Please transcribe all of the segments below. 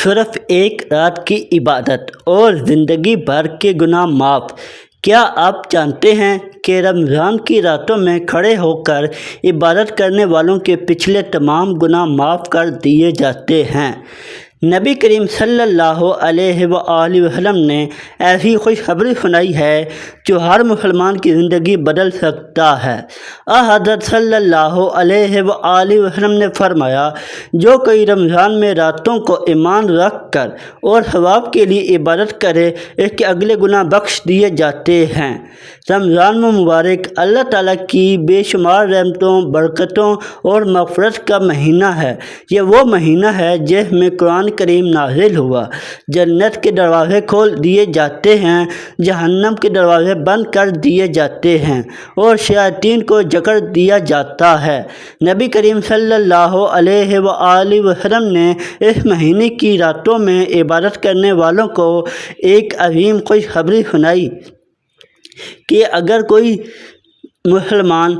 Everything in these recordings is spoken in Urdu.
صرف ایک رات کی عبادت اور زندگی بھر کے گناہ معاف۔ کیا آپ جانتے ہیں کہ رمضان کی راتوں میں کھڑے ہو کر عبادت کرنے والوں کے پچھلے تمام گناہ معاف کر دیے جاتے ہیں؟ نبی کریم صلی اللہ علیہ وآلہ وسلم نے ایسی خوشخبری سنائی ہے جو ہر مسلمان کی زندگی بدل سکتا ہے۔ حضرت صلی اللہ علیہ وآلہ وسلم نے فرمایا، جو کوئی رمضان میں راتوں کو ایمان رکھ کر اور ثواب کے لیے عبادت کرے، اس کے اگلے گناہ بخش دیے جاتے ہیں۔ رمضان مبارک اللہ تعالیٰ کی بے شمار رحمتوں، برکتوں اور مغفرت کا مہینہ ہے۔ یہ وہ مہینہ ہے جس میں قرآن کریم نازل ہوا۔ جنت کے دروازے کھول دیے جاتے ہیں، جہنم کے دروازے بند کر دیے جاتے ہیں اور شیاطین کو جکڑ دیا جاتا ہے۔ نبی کریم صلی اللہ علیہ وآلہ وسلم نے اس مہینے کی راتوں میں عبادت کرنے والوں کو ایک عظیم خوشخبری سنائی کہ اگر کوئی مسلمان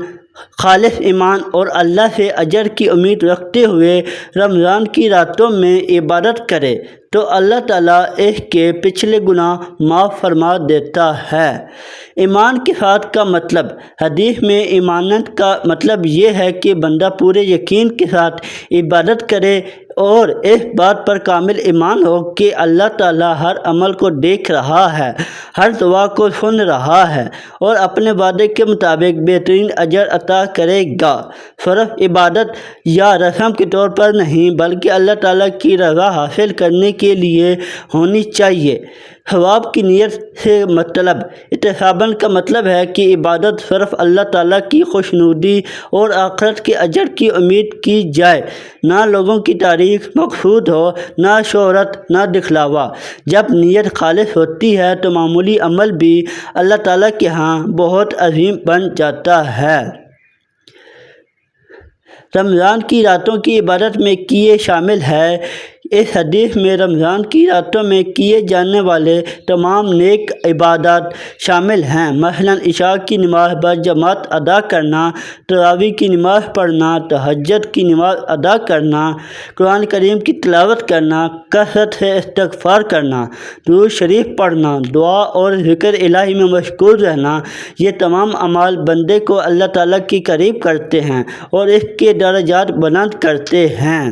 خالص ایمان اور اللہ سے اجر کی امید رکھتے ہوئے رمضان کی راتوں میں عبادت کرے تو اللہ تعالیٰ اس کے پچھلے گناہ معاف فرما دیتا ہے۔ ایمان کے ساتھ کا مطلب، حدیث میں ایمانت کا مطلب یہ ہے کہ بندہ پورے یقین کے ساتھ عبادت کرے اور اس بات پر کامل ایمان ہو کہ اللہ تعالیٰ ہر عمل کو دیکھ رہا ہے، ہر دعا کو سن رہا ہے اور اپنے وعدے کے مطابق بہترین اجر عطا کرے گا۔ صرف عبادت یا رسم کے طور پر نہیں بلکہ اللہ تعالیٰ کی رضا حاصل کرنے کے لیے ہونی چاہیے۔ ثواب کی نیت سے مطلب، احتساباً کا مطلب ہے کہ عبادت صرف اللہ تعالیٰ کی خوشنودی اور آخرت کے اجر کی امید کی جائے، نہ لوگوں کی تعریف مقصود ہو، نہ شہرت، نہ دکھلاوا۔ جب نیت خالص ہوتی ہے تو معمولی عمل بھی اللہ تعالیٰ کے ہاں بہت عظیم بن جاتا ہے۔ رمضان کی راتوں کی عبادت میں کیے شامل ہے۔ اس حدیث میں رمضان کی راتوں میں کیے جانے والے تمام نیک عبادات شامل ہیں، مثلاً عشاء کی نماز بجماعت ادا کرنا، تراویح کی نماز پڑھنا، تہجد کی نماز ادا کرنا، قرآن کریم کی تلاوت کرنا، کثرت سے استغفار کرنا، درود شریف پڑھنا، دعا اور ذکر الہی میں مشغول رہنا۔ یہ تمام اعمال بندے کو اللہ تعالیٰ کے قریب کرتے ہیں اور اس کے درجات بلند کرتے ہیں۔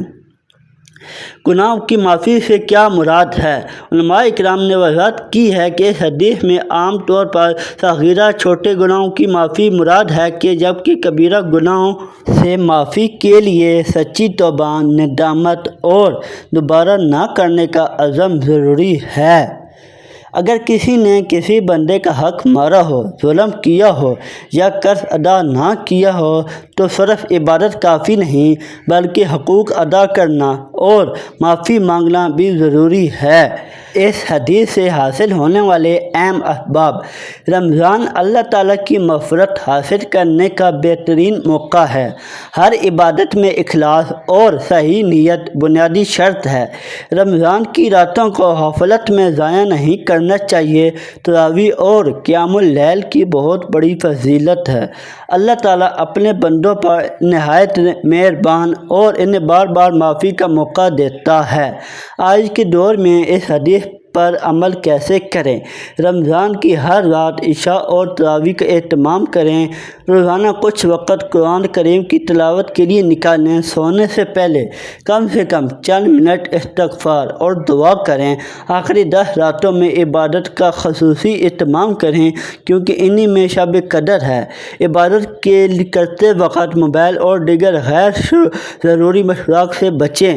گناہوں کی معافی سے کیا مراد ہے؟ علماء اکرام نے وضاحت کی ہے کہ اس حدیث میں عام طور پر صغیرہ چھوٹے گناہوں کی معافی مراد ہے کہ جبکہ کبیرہ گناہوں سے معافی کے لیے سچی توبہ، ندامت اور دوبارہ نہ کرنے کا عزم ضروری ہے۔ اگر کسی نے کسی بندے کا حق مارا ہو، ظلم کیا ہو یا قرض ادا نہ کیا ہو تو صرف عبادت کافی نہیں بلکہ حقوق ادا کرنا اور معافی مانگنا بھی ضروری ہے۔ اس حدیث سے حاصل ہونے والے اہم اسباب: رمضان اللہ تعالیٰ کی مغفرت حاصل کرنے کا بہترین موقع ہے۔ ہر عبادت میں اخلاص اور صحیح نیت بنیادی شرط ہے۔ رمضان کی راتوں کو غفلت میں ضائع نہیں کرنا چاہیے۔ تراویح اور قیام اللیل کی بہت بڑی فضیلت ہے۔ اللہ تعالیٰ اپنے بندوں پر نہایت مہربان اور انہیں بار بار معافی کا موقع دیتا ہے۔ آج کے دور میں اس حدیث پر عمل کیسے کریں؟ رمضان کی ہر رات عشاء اور تراویح کا اہتمام کریں۔ روزانہ کچھ وقت قرآن کریم کی تلاوت کے لیے نکالیں۔ سونے سے پہلے کم سے کم چند منٹ استغفار اور دعا کریں۔ آخری 10 راتوں میں عبادت کا خصوصی اہتمام کریں کیونکہ انہی میں شب قدر ہے۔ عبادت کرتے وقت موبائل اور دیگر غیر ضروری مشغلات سے بچیں۔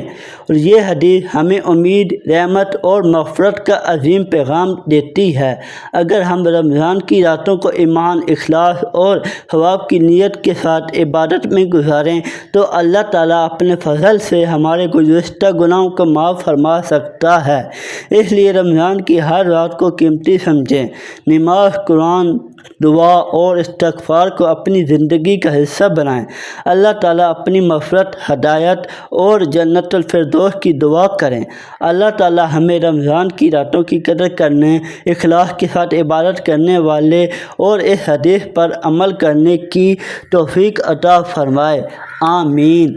اور یہ حدیث ہمیں امید، رحمت اور مغفرت کا عظیم پیغام دیتی ہے۔ اگر ہم رمضان کی راتوں کو ایمان، اخلاص اور ثواب کی نیت کے ساتھ عبادت میں گزاریں تو اللہ تعالیٰ اپنے فضل سے ہمارے گزشتہ گناہوں کو معاف فرما سکتا ہے۔ اس لیے رمضان کی ہر رات کو قیمتی سمجھیں۔ نماز، قرآن، دعا اور استغفار کو اپنی زندگی کا حصہ بنائیں۔ اللہ تعالیٰ اپنی مغفرت، ہدایت اور جنت الفردوس کی دعا کریں۔ اللہ تعالیٰ ہمیں رمضان کی راتوں کی قدر کرنے، اخلاص کے ساتھ عبادت کرنے والے اور اس حدیث پر عمل کرنے کی توفیق عطا فرمائے۔ آمین۔